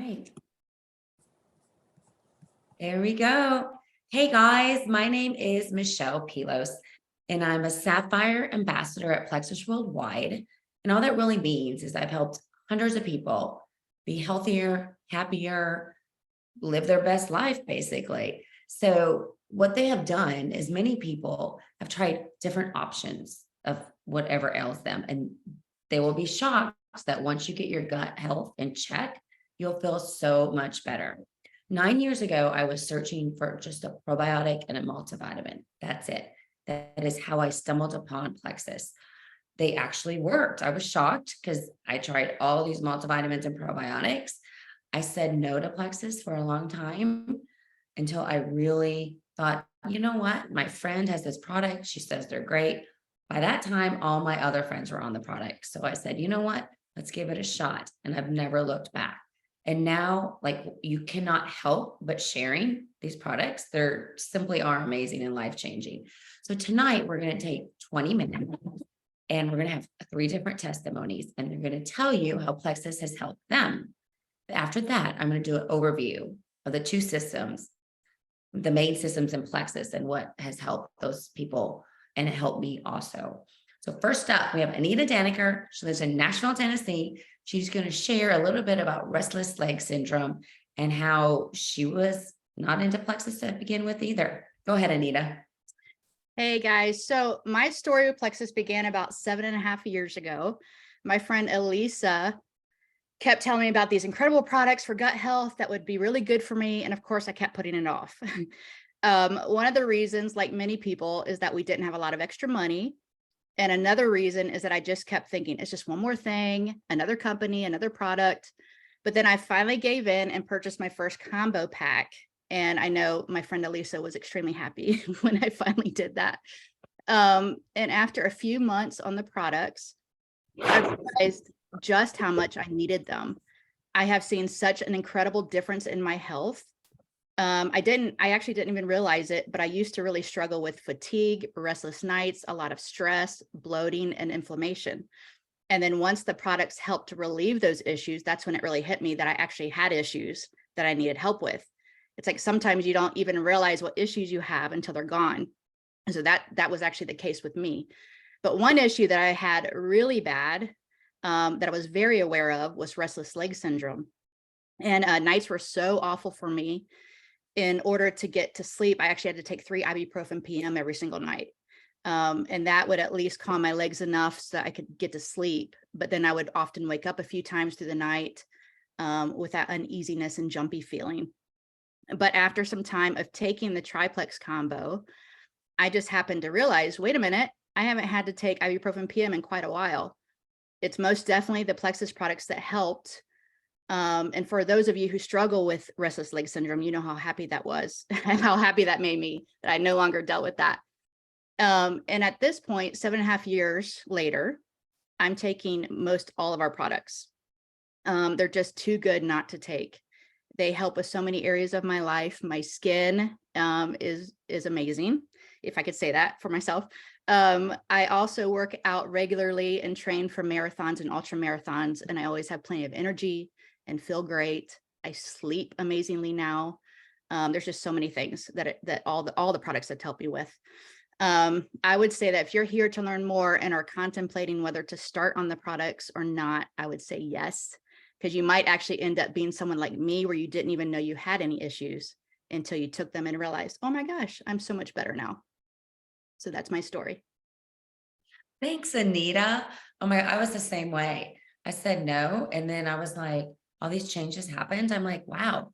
right. There we go. Hey guys, my name is Michelle Pilos, and I'm a Sapphire Ambassador at Plexus Worldwide. And all that really means is I've helped hundreds of people be healthier, happier, live their best life, basically. So what they have done is many people have tried different options of whatever ails them, and they will be shocked that once you get your gut health in check, you'll feel so much better. 9 years ago, I was searching for just a probiotic and a multivitamin. That's it. That is how I stumbled upon Plexus. They actually worked. I was shocked because I tried all these multivitamins and probiotics. I said no to Plexus for a long time until I really thought, you know what? My friend has this product. She says they're great. By that time, all my other friends were on the product. So I said, you know what? Let's give it a shot. And I've never looked back. And now, like, you cannot help but sharing these products. They're simply are amazing and life-changing. So tonight we're going to take 20 minutes and we're going to have 3 different testimonies, and they're going to tell you how Plexus has helped them. After that, I'm going to do an overview of the 2 systems, the main systems in Plexus, and what has helped those people, and it helped me also. So first up, we have Anita Daniker. She lives in Nashville, Tennessee. She's going to share a little bit about restless leg syndrome and how she was not into Plexus to begin with either. Go ahead, Anita. Hey guys, so my story with Plexus began about 7.5 years ago. My friend Elisa kept telling me about these incredible products for gut health that would be really good for me. And of course, I kept putting it off. One of the reasons, like many people, is that we didn't have a lot of extra money. And another reason is that I just kept thinking, it's just one more thing, another company, another product. But then I finally gave in and purchased my first combo pack. And I know my friend Elisa was extremely happy when I finally did that. And after a few months on the products, I realized just how much I needed them. I have seen such an incredible difference in my health. I actually didn't even realize it, but I used to really struggle with fatigue, restless nights, a lot of stress, bloating, and inflammation. And then once the products helped to relieve those issues, that's when it really hit me that I actually had issues that I needed help with. It's like sometimes you don't even realize what issues you have until they're gone. And so that was actually the case with me. But one issue that I had really bad, that I was very aware of, was restless leg syndrome. And nights were so awful for me. In order to get to sleep, I actually had to take 3 ibuprofen PM every single night. And that would at least calm my legs enough so that I could get to sleep. But then I would often wake up a few times through the night with that uneasiness and jumpy feeling. But after some time of taking the triplex combo, I just happened to realize, wait a minute, I haven't had to take ibuprofen PM in quite a while. It's most definitely the Plexus products that helped. And for those of you who struggle with restless leg syndrome, you know how happy that was and how happy that made me that I no longer dealt with that. And at this point, 7.5 years later, I'm taking most all of our products. They're just too good not to take. They help with so many areas of my life. My skin is amazing, if I could say that for myself. I also work out regularly and train for marathons and ultra marathons, and I always have plenty of energy and feel great. I sleep amazingly now. There's just so many things that all the products that help you with. I would say that if you're here to learn more and are contemplating whether to start on the products or not, I would say yes, because you might actually end up being someone like me where you didn't even know you had any issues until you took them and realized, oh my gosh, I'm so much better now. So that's my story. Thanks, Anita. Oh my, I was the same way. I said no. And then I was like, all these changes happened. I'm like, wow,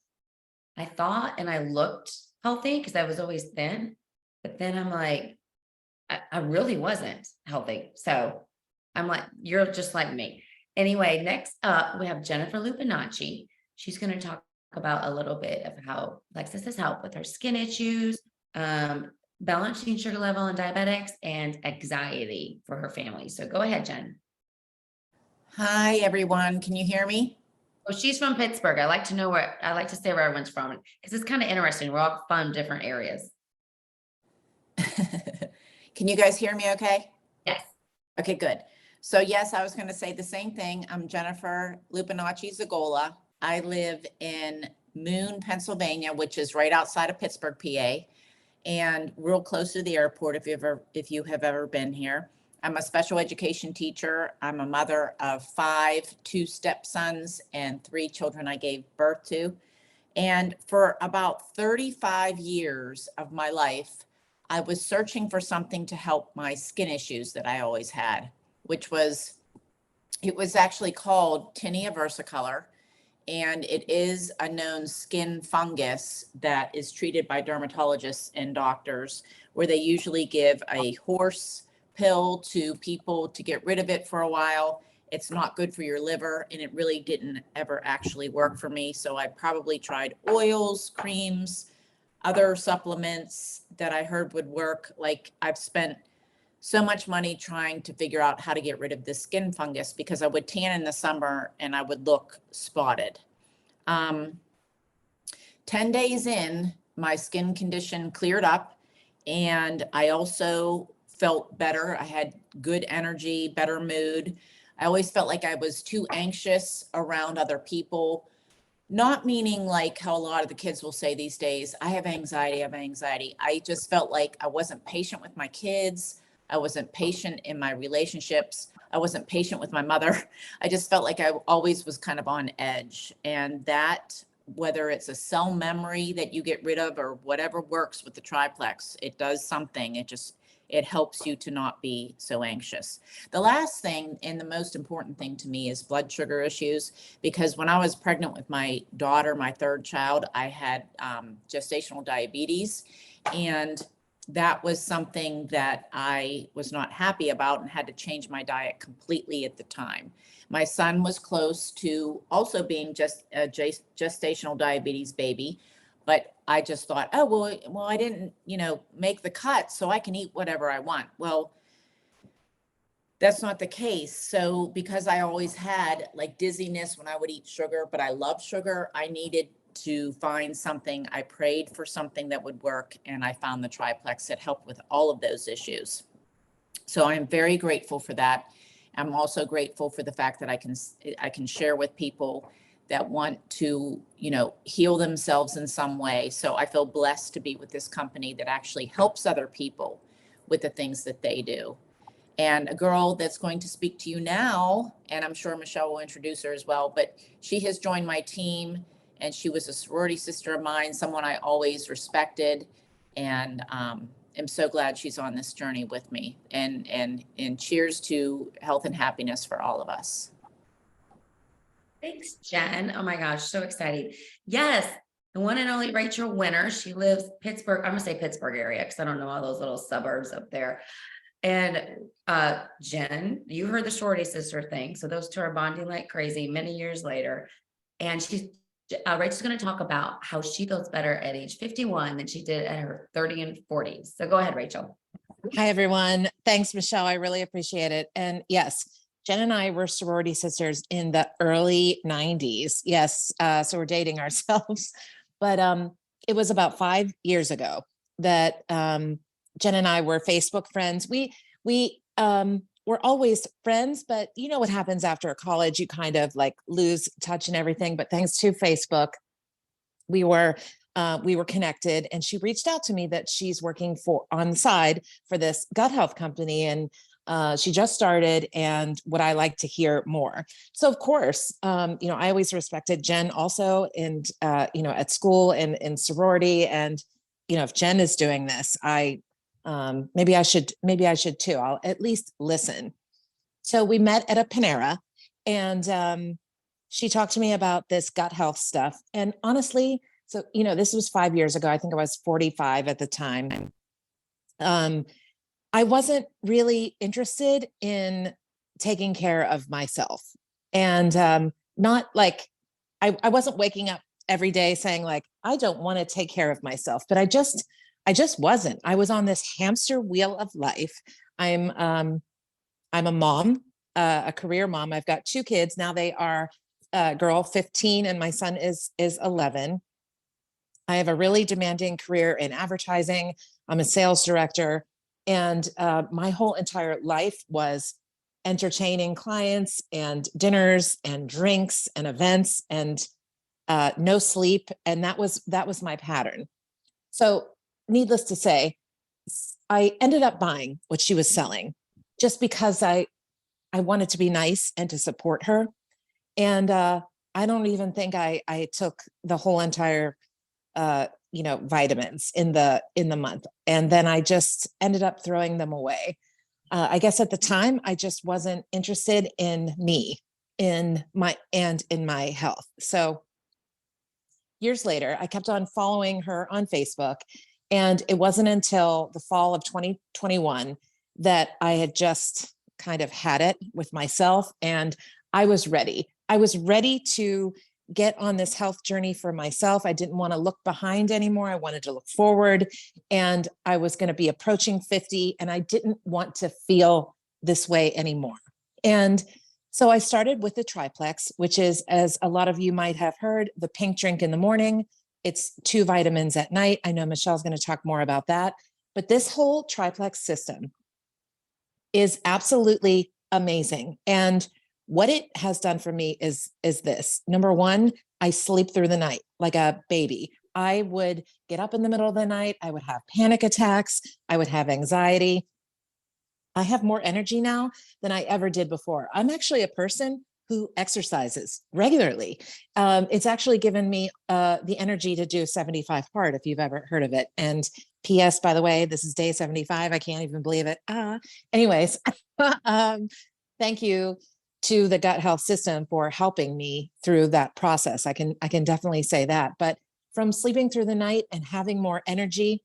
I thought and I looked healthy because I was always thin. But then I'm like, I really wasn't healthy. So I'm like, you're just like me. Anyway, next up, we have Jennifer Lupinacci. She's going to talk about a little bit of how Plexus has helped with her skin issues, balancing sugar level in diabetics, and anxiety for her family. So go ahead, Jen. Hi, everyone. Can you hear me? Oh, she's from Pittsburgh. I like to say where everyone's from because it's kind of interesting. We're all from different areas. Can you guys hear me okay? Yes. Okay, good. So yes, I was going to say the same thing. I'm Jennifer Lupinacci Zagola. I live in Moon, Pennsylvania, which is right outside of Pittsburgh, PA, and real close to the airport if you have ever been here. I'm a special education teacher. I'm a mother of 5, 2 stepsons, and 3 children I gave birth to. And for about 35 years of my life, I was searching for something to help my skin issues that I always had, which was, it was actually called tinea versicolor. And it is a known skin fungus that is treated by dermatologists and doctors, where they usually give a horse pill to people to get rid of it for a while. It's not good for your liver, and it really didn't ever actually work for me. So I probably tried oils, creams, other supplements that I heard would work. Like, I've spent so much money trying to figure out how to get rid of this skin fungus because I would tan in the summer and I would look spotted. 10 days in, my skin condition cleared up, and I also felt better. I had good energy, better mood. I always felt like I was too anxious around other people. Not meaning like how a lot of the kids will say these days, I have anxiety, I have anxiety. I just felt like I wasn't patient with my kids. I wasn't patient in my relationships. I wasn't patient with my mother. I just felt like I always was kind of on edge. And that, whether it's a cell memory that you get rid of or whatever works with the triplex, it does something. It helps you to not be so anxious. The last thing and the most important thing to me is blood sugar issues, because when I was pregnant with my daughter, my 3rd child, I had gestational diabetes, and that was something that I was not happy about and had to change my diet completely at the time. My son was close to also being just a gestational diabetes baby, but I just thought, oh, well, I didn't, make the cut, so I can eat whatever I want. Well, that's not the case. So because I always had like dizziness when I would eat sugar, but I love sugar, I needed to find something. I prayed for something that would work, and I found the triplex that helped with all of those issues. So I'm very grateful for that. I'm also grateful for the fact that I can share with people that want to, heal themselves in some way. So I feel blessed to be with this company that actually helps other people with the things that they do. And a girl that's going to speak to you now, and I'm sure Michelle will introduce her as well, but she has joined my team, and she was a sorority sister of mine, someone I always respected, and am so glad she's on this journey with me. And cheers to health and happiness for all of us. Thanks, Jen. Oh my gosh, so exciting. Yes, the one and only Rachel Winter. She lives Pittsburgh. I'm gonna say Pittsburgh area because I don't know all those little suburbs up there. And Jen, you heard the sorority sister thing. So those two are bonding like crazy many years later. And Rachel's going to talk about how she feels better at age 51 than she did at her 30 and 40s. So go ahead, Rachel. Hi, everyone. Thanks, Michelle. I really appreciate it. And yes, Jen and I were sorority sisters in the early 90s. Yes. So we're dating ourselves. But it was about 5 years ago that Jen and I were Facebook friends. We were always friends, but you know what happens after college, you kind of like lose touch and everything. But thanks to Facebook, we were connected, and she reached out to me that she's working on the side for this gut health company, and she just started and would I like to hear more. So of course, I always respected Jen also, and at school and in sorority, and if Jen is doing this, maybe I should too. I'll at least listen. So we met at a Panera, and she talked to me about this gut health stuff. And honestly, so, this was 5 years ago. I think I was 45 at the time. I wasn't really interested in taking care of myself, and not like I wasn't waking up every day saying like, I don't want to take care of myself, but I just wasn't. I was on this hamster wheel of life. I'm a mom, a career mom. I've got 2 kids. Now they are girl 15 and my son is 11. I have a really demanding career in advertising. I'm a sales director, and my whole entire life was entertaining clients and dinners and drinks and events. And no sleep. And that was my pattern. So needless to say, I ended up buying what she was selling just because I wanted to be nice and to support her. And I don't even think I took the whole entire vitamins in the month. And then I just ended up throwing them away. I guess at the time I just wasn't interested in me, in my health. So years later, I kept on following her on Facebook. And it wasn't until the fall of 2021 that I had just kind of had it with myself. And I was ready. I was ready to get on this health journey for myself. I didn't want to look behind anymore. I wanted to look forward. And I was going to be approaching 50, and I didn't want to feel this way anymore. And so I started with the triplex, which is, as a lot of you might have heard, the pink drink in the morning. It's 2 vitamins at night. I know Michelle's going to talk more about that, but this whole triplex system is absolutely amazing. And what it has done for me is this. Number one, I sleep through the night like a baby. I would get up in the middle of the night. I would have panic attacks. I would have anxiety. I have more energy now than I ever did before. I'm actually a person who exercises regularly. It's actually given me the energy to do 75 hard, if you've ever heard of it. And PS, by the way, this is day 75. I can't even believe it. Anyways, thank you to the gut health system for helping me through that process. I can definitely say that. But from sleeping through the night and having more energy,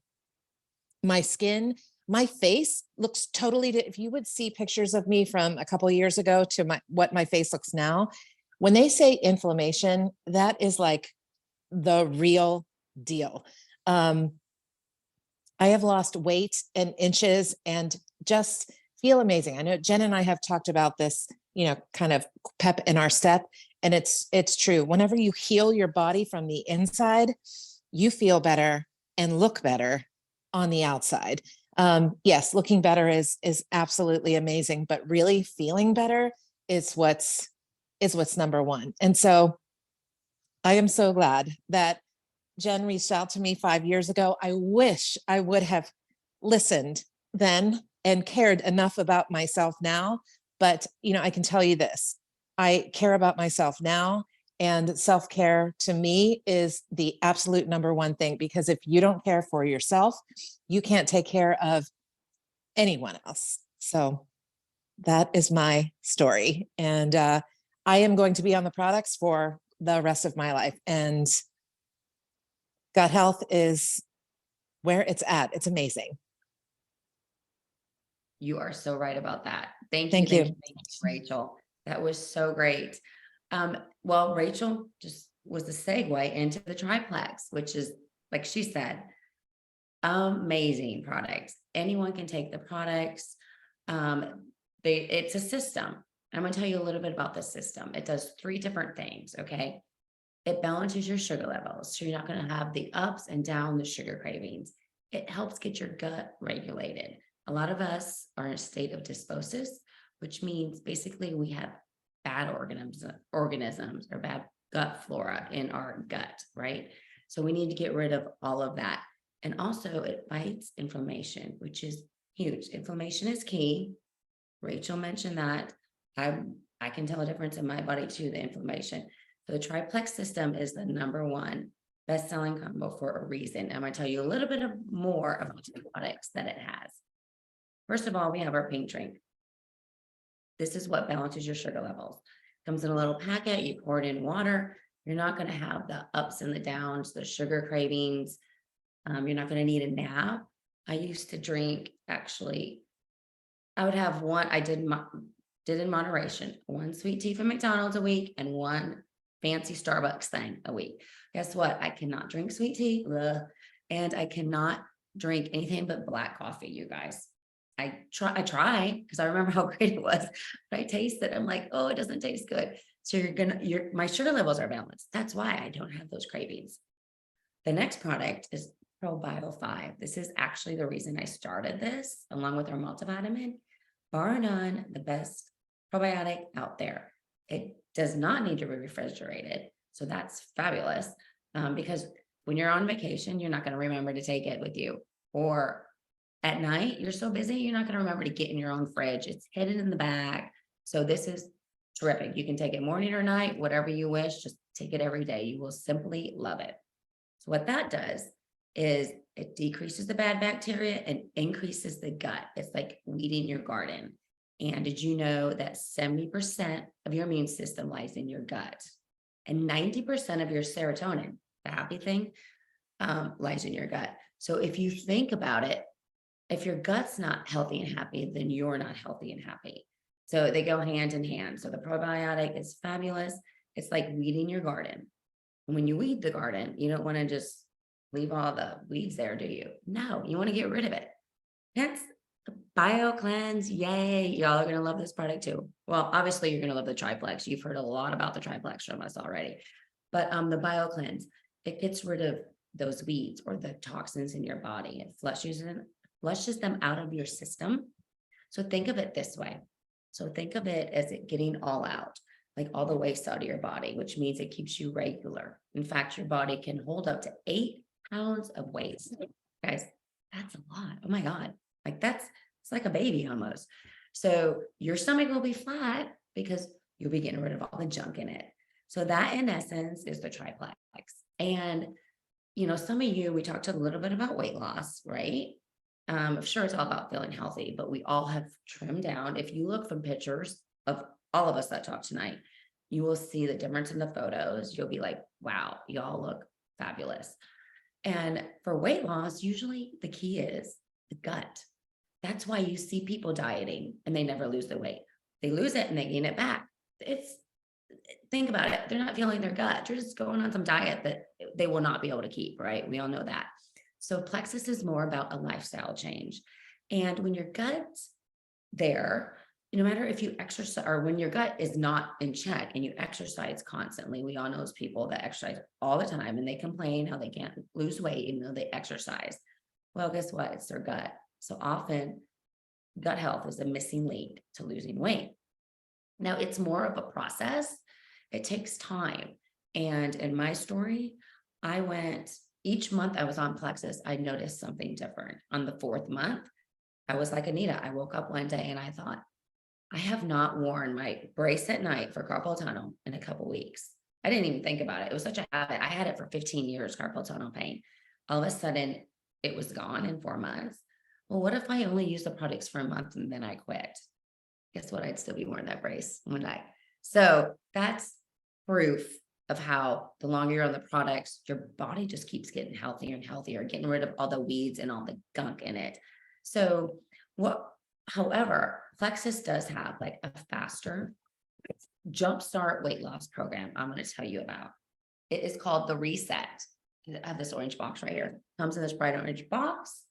my skin, my face looks totally, if you would see pictures of me from a couple of years ago to what my face looks now, when they say inflammation, that is like the real deal. I have lost weight and inches and just feel amazing. I know Jen and I have talked about this, kind of pep in our step. And it's true. Whenever you heal your body from the inside, you feel better and look better on the outside. Yes, looking better is absolutely amazing, but really feeling better is what's number one. And so I am so glad that Jen reached out to me 5 years ago. I wish I would have listened then and cared enough about myself now. But, I can tell you this, I care about myself now, and self-care to me is the absolute number one thing, because if you don't care for yourself, you can't take care of anyone else. So that is my story. And I am going to be on the products for the rest of my life. And gut health is where it's at. It's amazing. You are so right about that. Thank Thank you, you, Rachel. That was so great. Well, Rachel just was the segue into the triplex, which is, like she said, amazing products. Anyone can take the products. It's a system. I'm going to tell you a little bit about the system. It does 3 different things. Okay. It balances your sugar levels, so you're not going to have the ups and downs, the sugar cravings. It helps get your gut regulated. A lot of us are in a state of dysbiosis, which means basically we have bad organisms or bad gut flora in our gut, right? So we need to get rid of all of that. And also it fights inflammation, which is huge. Inflammation is key. Rachel mentioned that. I can tell a difference in my body too, the inflammation. So the triplex system is the #1 best-selling combo for a reason. I'm going to tell you a little bit more about the products that it has. First of all, we have our pink drink. This is what balances your sugar levels. Comes in a little packet. You pour it in water. You're not going to have the ups and the downs, the sugar cravings. You're not going to need a nap. I used to drink, actually, I would have one, I did in moderation, 1 sweet tea from McDonald's a week and 1 fancy Starbucks thing a week. Guess what? I cannot drink sweet tea, and I cannot drink anything but black coffee, you guys. I try because I remember how great it was, but I taste it. I'm like, oh, it doesn't taste good. So my sugar levels are balanced. That's why I don't have those cravings. The next product is ProBio 5. This is actually the reason I started this, along with our multivitamin. Bar none, the best probiotic out there. It does not need to be refrigerated. So that's fabulous. Because when you're on vacation, you're not going to remember to take it with you. Or at night, you're so busy, you're not going to remember to get in your own fridge. It's hidden in the bag. So this is terrific. You can take it morning or night, whatever you wish, just take it every day. You will simply love it. So what that does is it decreases the bad bacteria and increases the gut. It's like weeding your garden. And did you know that 70% of your immune system lies in your gut? And 90% of your serotonin, the happy thing, lies in your gut. So if you think about it, if your gut's not healthy and happy, then you're not healthy and happy. So they go hand in hand. So the probiotic is fabulous. It's like weeding your garden. And when you weed the garden, you don't want to just leave all the weeds there, do you? No, you want to get rid of it. Hence the bio cleanse. Yay. Y'all are going to love this product too. Well, obviously you're going to love the triplex. You've heard a lot about the triplex from us already, but the bio cleanse, it gets rid of those weeds or the toxins in your body. It flushes them out of your system. So think of it this way. So think of it as it getting all out, like all the waste out of your body, which means it keeps you regular. In fact, your body can hold up to 8 pounds of waste. Guys, that's a lot. Oh my God. Like it's like a baby almost. So your stomach will be flat because you'll be getting rid of all the junk in it. So that in essence is the triplex. And, some of you, we talked a little bit about weight loss, right? I'm sure it's all about feeling healthy, but we all have trimmed down. If you look from pictures of all of us that talk tonight, you will see the difference in the photos. You'll be like, wow, y'all look fabulous. And for weight loss, usually the key is the gut. That's why you see people dieting and they never lose the weight. They lose it and they gain it back. Think about it. They're not feeling their gut. They're just going on some diet that they will not be able to keep, right? We all know that. So Plexus is more about a lifestyle change. And when your gut's there, no matter if you exercise or when your gut is not in check and you exercise constantly, we all know those people that exercise all the time and they complain how they can't lose weight even though they exercise. Well, guess what? It's their gut. So often gut health is a missing link to losing weight. Now it's more of a process. It takes time. And in my story, each month I was on Plexus, I noticed something different. On the 4th month, I was like Anita. I woke up one day and I thought, I have not worn my brace at night for carpal tunnel in a couple weeks. I didn't even think about it. It was such a habit. I had it for 15 years, carpal tunnel pain. All of a sudden, it was gone in 4 months. Well, what if I only use the products for a month and then I quit? Guess what? I'd still be wearing that brace one day. So that's proof of how the longer you're on the products, your body just keeps getting healthier and healthier, getting rid of all the weeds and all the gunk in it. So however, Plexus does have like a faster jumpstart weight loss program I'm going to tell you about. It is called the Reset. I have this orange box right here. Comes in this bright orange box.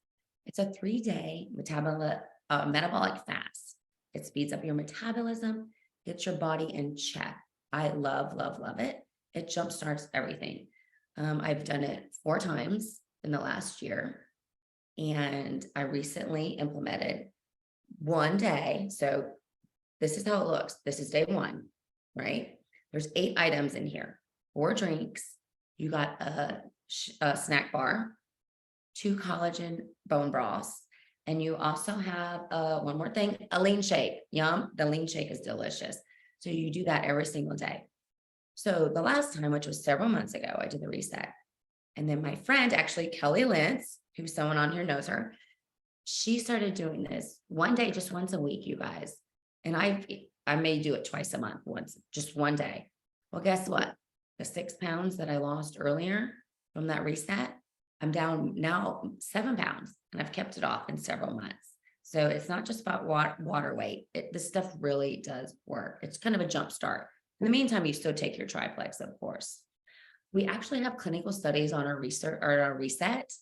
It's a 3-day metabolic fast. It speeds up your metabolism, gets your body in check. I love, love, love it. It jumpstarts everything. I've done it 4 times in the last year. And I recently implemented 1 day. So this is how it looks. This is day 1, right? There's 8 items in here, 4 drinks. You got a snack bar, 2 collagen bone broths. And you also have one more thing, a lean shake. Yum. The lean shake is delicious. So you do that every single day. So the last time, which was several months ago, I did the Reset. And then my friend, actually Kelly Lentz, who someone on here knows her, she started doing this 1 day, just once a week, you guys. And I may do it twice a month, just 1 day. Well, guess what? The 6 pounds that I lost earlier from that Reset, I'm down now 7 pounds and I've kept it off in several months. So it's not just about water weight. This stuff really does work. It's kind of a jump start. In the meantime, you still take your triplex, of course. We actually have clinical studies on our Reset.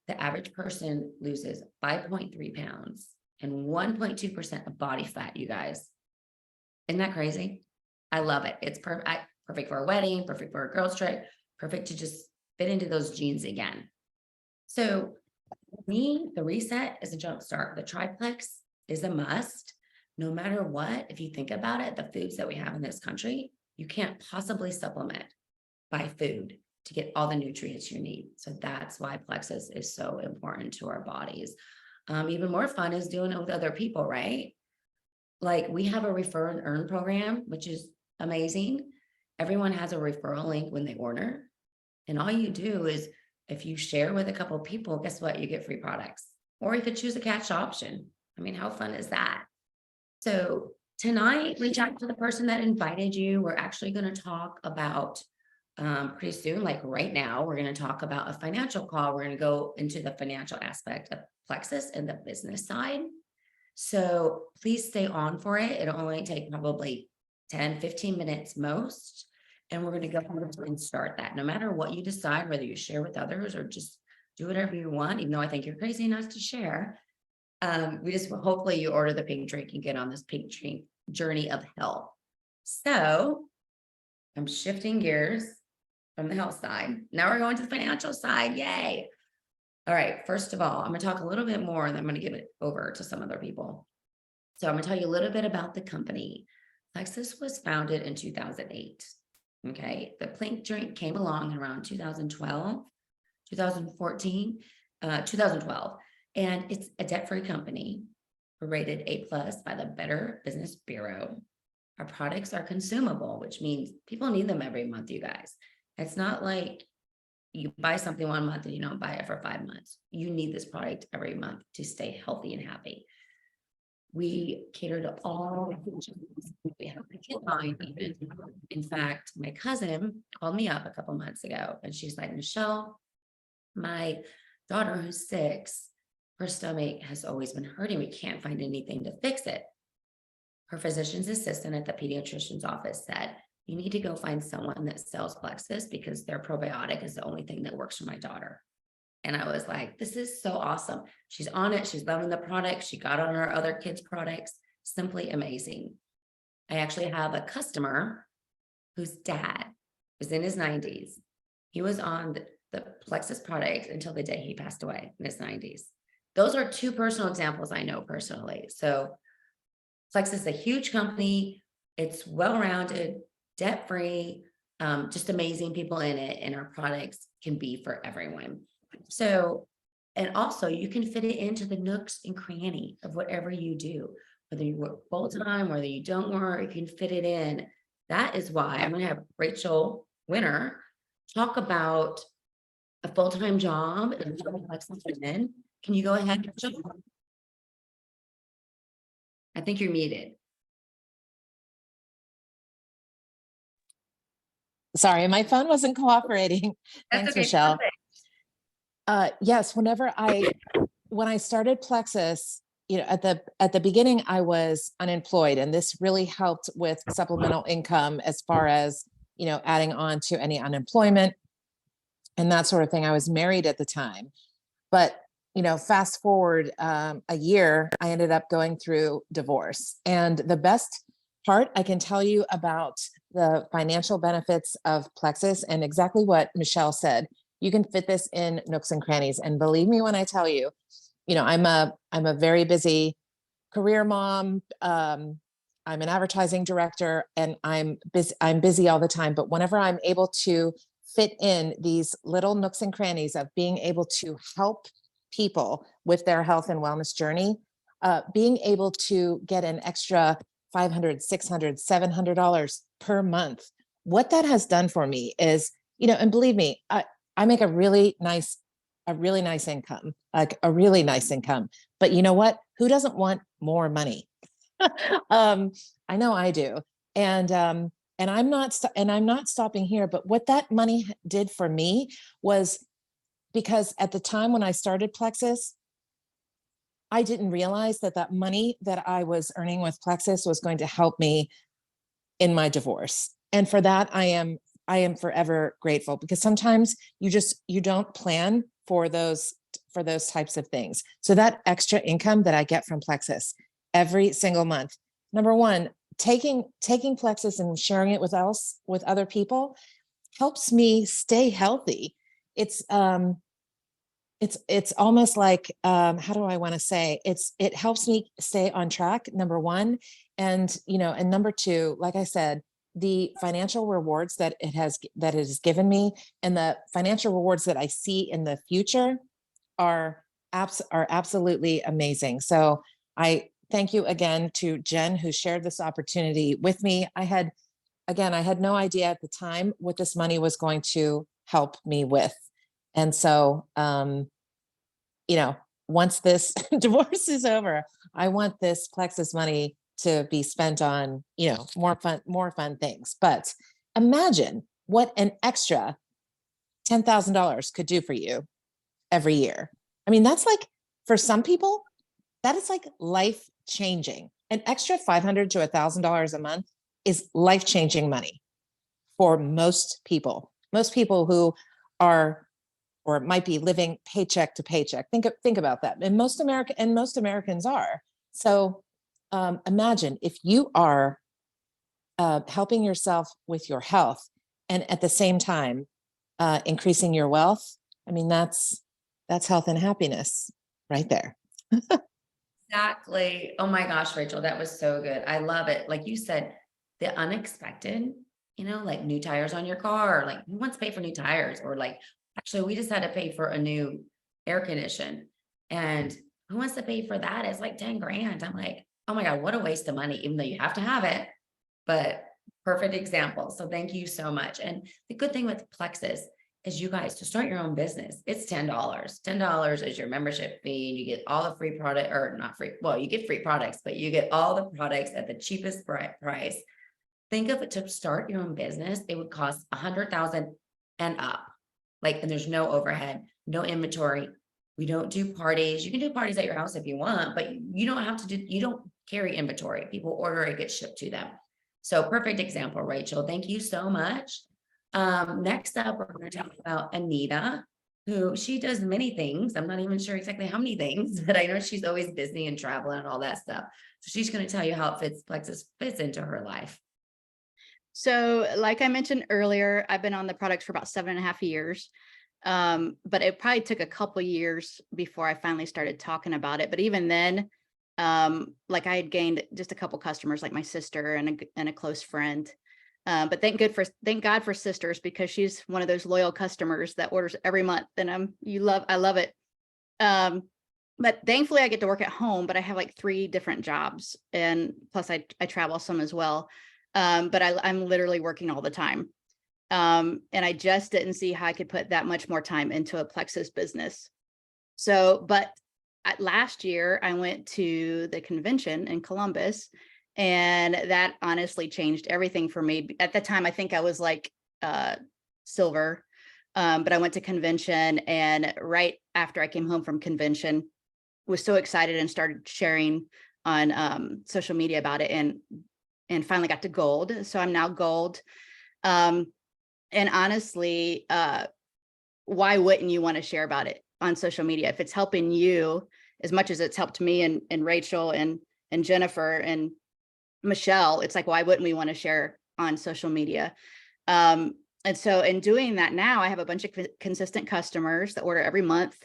The average person loses 5.3 pounds and 1.2% of body fat, you guys. Isn't that crazy? I love it. It's perfect for a wedding, perfect for a girls trip, perfect to just fit into those jeans again. So for me, the Reset is a jump start. The triplex is a must. No matter what, if you think about it, the foods that we have in this country, you can't possibly supplement buy food to get all the nutrients you need. So that's why Plexus is so important to our bodies. Even more fun is doing it with other people, right? Like we have a refer and earn program, which is amazing. Everyone has a referral link when they order. And all you do is if you share with a couple of people, guess what? You get free products. Or you could choose a cash option. I mean, how fun is that? So tonight, reach out to the person that invited you. We're actually going to talk about pretty soon, like right now, we're going to talk about a financial call. We're going to go into the financial aspect of Plexus and the business side. So please stay on for it. It'll only take probably 10, 15 minutes most. And we're going to go ahead and start that. No matter what you decide, whether you share with others or just do whatever you want, even though I think you're crazy enough to share. We just hopefully you order the pink drink and get on this pink drink journey of health. So I'm shifting gears from the health side. Now we're going to the financial side. Yay. All right. First of all, I'm going to talk a little bit more and then I'm going to give it over to some other people. So I'm going to tell you a little bit about the company. Plexus was founded in 2008. Okay. The pink drink came along around 2012, 2014, 2012. And it's a debt-free company. We're rated A+ by the Better Business Bureau. Our products are consumable, which means people need them every month, you guys. It's not like you buy something 1 month and you don't buy it for 5 months. You need this product every month to stay healthy and happy. We cater to all. We have a kid line even. In fact, my cousin called me up a couple months ago and she's like, Michelle, my daughter who's 6, her stomach has always been hurting. We can't find anything to fix it. Her physician's assistant at the pediatrician's office said, you need to go find someone that sells Plexus because their probiotic is the only thing that works for my daughter. And I was like, this is so awesome. She's on it. She's loving the product. She got on her other kids' products. Simply amazing. I actually have a customer whose dad was in his 90s. He was on the Plexus product until the day he passed away in his 90s. Those are 2 personal examples I know personally. So Plexus is a huge company. It's well-rounded, debt-free, just amazing people in it. And our products can be for everyone. So, and also you can fit it into the nooks and cranny of whatever you do, whether you work full-time, whether you don't work, you can fit it in. That is why I'm going to have Rachel Winter talk about a full-time job and Plexus women. Can you go ahead, Rachel? I think you're muted. Sorry, my phone wasn't cooperating. Thanks, okay, Michelle. Yes, when I started Plexus, at the beginning, I was unemployed, and this really helped with supplemental income as far as, adding on to any unemployment and that sort of thing. I was married at the time, but fast forward a year, I ended up going through divorce. And the best part I can tell you about the financial benefits of Plexus and exactly what Michelle said, you can fit this in nooks and crannies. And believe me when I tell you, I'm a very busy career mom. I'm an advertising director and I'm busy all the time. But whenever I'm able to fit in these little nooks and crannies of being able to help people with their health and wellness journey, being able to get an extra $500, $600, $700 per month. What that has done for me is, and believe me, I make a really nice income, like a really nice income. But you know what? Who doesn't want more money? I know I do. And I'm not stopping here. But what that money did for me was, because at the time when I started Plexus, I didn't realize that money that I was earning with Plexus was going to help me in my divorce. And for that, I am forever grateful, because sometimes you don't plan for those types of things. So that extra income that I get from Plexus every single month, number one, taking Plexus and sharing it with other people helps me stay healthy. It's almost like, how do I want to say, it helps me stay on track, number one. And, and number two, like I said, the financial rewards that it has given me, and the financial rewards that I see in the future are absolutely amazing. So I thank you again to Jen, who shared this opportunity with me. I had no idea at the time what this money was going to help me with. And so, once this divorce is over, I want this Plexus money to be spent on, more fun things. But imagine what an extra $10,000 could do for you every year. I mean, that's like, for some people, that is like life changing. An extra $500 to $1,000 a month is life changing money for most people. Most people who are or might be living paycheck to paycheck. Think about that. And most Americans are. So imagine if you are helping yourself with your health and at the same time increasing your wealth. I mean, that's health and happiness right there. Exactly. Oh my gosh, Rachel, that was so good. I love it. Like you said, the unexpected, like new tires on your car, like who wants to pay for new tires? Or like, actually, we just had to pay for a new air condition. And who wants to pay for that? It's like 10 grand. I'm like, oh my God, what a waste of money, even though you have to have it. But perfect example. So thank you so much. And the good thing with Plexus is, you guys, to start your own business, it's $10. $10 is your membership fee. You get all the free product, or not free. Well, you get free products, but you get all the products at the cheapest price. Think of it, to start your own business, it would cost 100,000 and up. Like, and there's no overhead, no inventory. We don't do parties. You can do parties at your house if you want, but you don't have to you don't carry inventory. People order, it gets shipped to them. So perfect example, Rachel. Thank you so much. Next up, we're going to talk about Anita, who she does many things. I'm not even sure exactly how many things, but I know she's always busy and traveling and all that stuff. So she's going to tell you how Plexus fits into her life. So like I mentioned earlier, I've been on the products for about 7.5 years. But it probably took a couple years before I finally started talking about it. But even then, like I had gained just a couple customers, like my sister and a close friend. But thank God for sisters, because she's one of those loyal customers that orders every month, and I love it. But thankfully I get to work at home, but I have like 3 different jobs, and plus I travel some as well. But I'm literally working all the time. And I just didn't see how I could put that much more time into a Plexus business. So, but last year I went to the convention in Columbus, and that honestly changed everything for me. At the time, I think I was like silver, but I went to convention, and right after I came home from convention, was so excited and started sharing on social media about it, and finally got to gold. So I'm now gold. And honestly, why wouldn't you want to share about it on social media? If it's helping you as much as it's helped me and Rachel and Jennifer and Michelle, it's like, why wouldn't we want to share on social media? And so in doing that now, I have a bunch of consistent customers that order every month.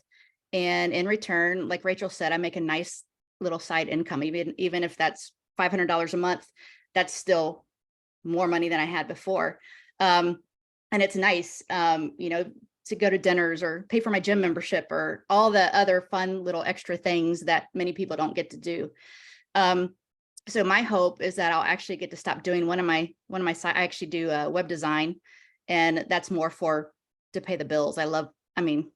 And in return, like Rachel said, I make a nice little side income. Even if that's $500 a month, that's still more money than I had before. And it's nice, to go to dinners or pay for my gym membership or all the other fun little extra things that many people don't get to do. So my hope is that I'll actually get to stop doing one of my sites. I actually do web design, and that's more to pay the bills. I'm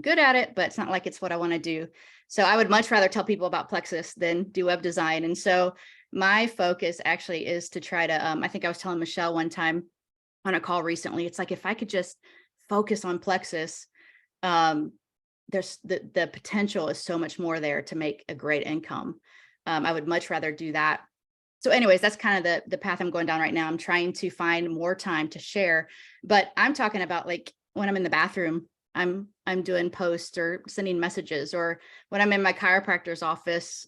good at it, but it's not like it's what I want to do. So I would much rather tell people about Plexus than do web design. And so my focus actually is to try to, I think I was telling Michelle one time on a call recently, it's like, if I could just focus on Plexus, there's the potential is so much more there to make a great income. I would much rather do that. So anyways, that's kind of the path I'm going down right now. I'm trying to find more time to share, but I'm talking about like when I'm in the bathroom, I'm doing posts or sending messages, or when I'm in my chiropractor's office,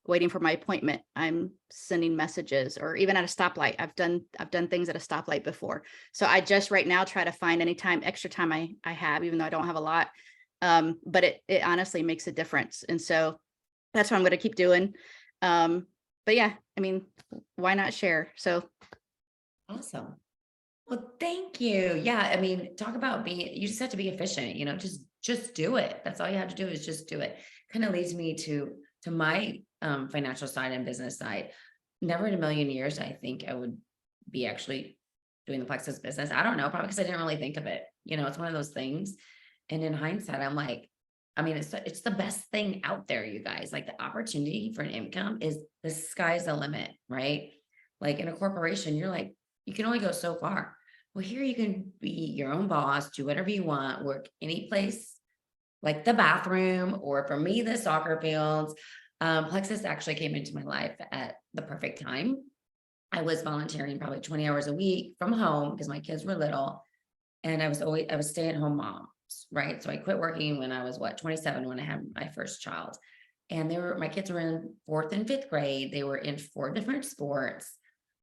waiting for my appointment, I'm sending messages, or even at a stoplight. I've done things at a stoplight before. So I just right now try to find any extra time I have, even though I don't have a lot. But it honestly makes a difference. And so that's what I'm going to keep doing. But yeah, why not share? So Awesome. Well, thank you. Yeah, I mean, talk about being, you just have to be efficient, just do it. That's all you have to do is just do it. Kind of leads me to my financial side and business side. Never in a million years, I think I would be actually doing the Plexus business. I don't know, probably because I didn't really think of it. It's one of those things. And in hindsight, I'm like, I mean, it's the best thing out there, you guys. Like the opportunity for an income is the sky's the limit, right? Like in a corporation, you're like, you can only go so far. Well, here you can be your own boss, do whatever you want, work any place, like the bathroom, or for me, the soccer fields. Plexus actually came into my life at the perfect time. I was volunteering probably 20 hours a week from home because my kids were little. And I was stay-at-home mom, right? So I quit working when I was 27 when I had my first child. And my kids were in 4th and 5th grade. They were in 4 different sports.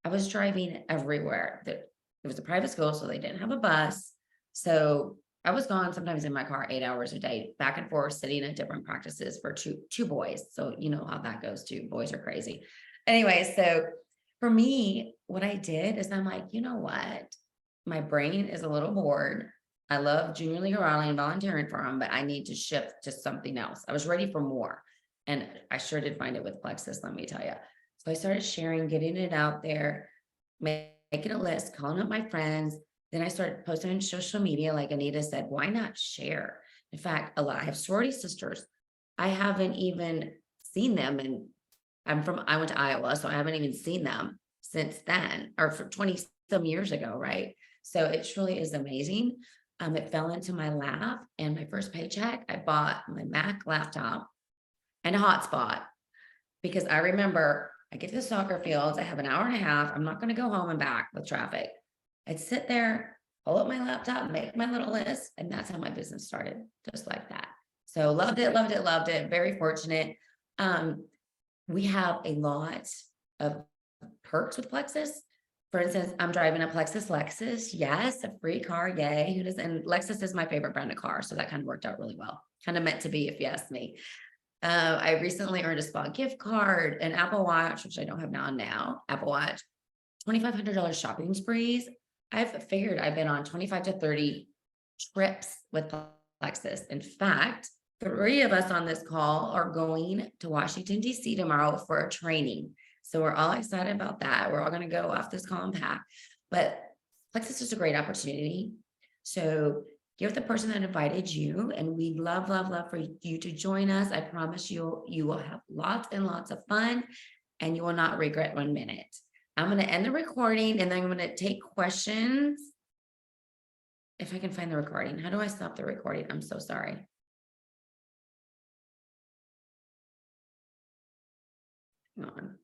I was driving everywhere. It was a private school, so they didn't have a bus. So I was gone sometimes in my car 8 hours a day, back and forth, sitting at different practices for two boys. So you know how that goes too. Boys are crazy. Anyway, so for me, what I did is I'm like, you know what? My brain is a little bored. I love junior league rally and volunteering for them, but I need to shift to something else. I was ready for more. And I sure did find it with Plexus, let me tell you. So I started sharing, getting it out there, making a list, calling up my friends. Then I started posting on social media, like Anita said, why not share? In fact, I have sorority sisters. I haven't even seen them. And I went to Iowa, so I haven't even seen them since then, or for 20 some years ago, right? So it truly is amazing. It fell into my lap, and my first paycheck, I bought my Mac laptop and a hotspot, because I remember I get to the soccer fields, I have an hour and a half. I'm not going to go home and back with traffic. I'd sit there, pull up my laptop, make my little list, and that's how my business started, just like that. So loved it, loved it, loved it. Very fortunate. We have a lot of perks with Plexus. For instance, I'm driving a Plexus Lexus. Yes, a free car. Yay. Who does? And Lexus is my favorite brand of car. So that kind of worked out really well. Kind of meant to be, if you ask me. I recently earned a spa gift card, an Apple Watch, which I don't have now, Apple Watch, $2,500 shopping sprees. I've figured I've been on 25 to 30 trips with Plexus. In fact, 3 of us on this call are going to Washington, D.C. tomorrow for a training. So we're all excited about that. We're all going to go off this call and pack. But Plexus is a great opportunity. So give the person that invited you, and we'd love, love, love for you to join us. I promise you will have lots and lots of fun, and you will not regret 1 minute. I'm going to end the recording, and then I'm going to take questions. If I can find the recording. How do I stop the recording? I'm so sorry. Hang on.